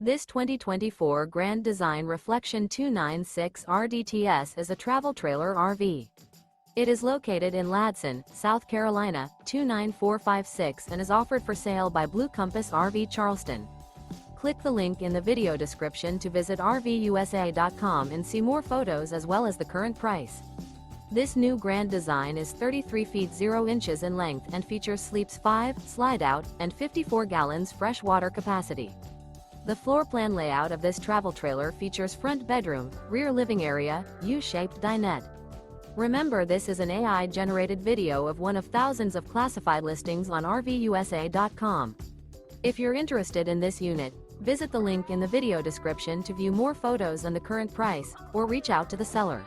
This 2024 Grand Design Reflection 296 RDTS is a travel trailer RV. It is located in Ladson, South Carolina, 29456 and is offered for sale by Blue Compass RV Charleston. Click the link in the video description to visit RVUSA.com and see more photos as well as the current price. This new Grand Design is 33 feet 0 inches in length and features sleeps 5, Slideout, and 54 gallons fresh water capacity. The floor plan layout of this travel trailer features front bedroom, rear living area, U-shaped dinette. Remember, this is an AI-generated video of one of thousands of classified listings on RVUSA.com. If you're interested in this unit, visit the link in the video description to view more photos and the current price, or reach out to the seller.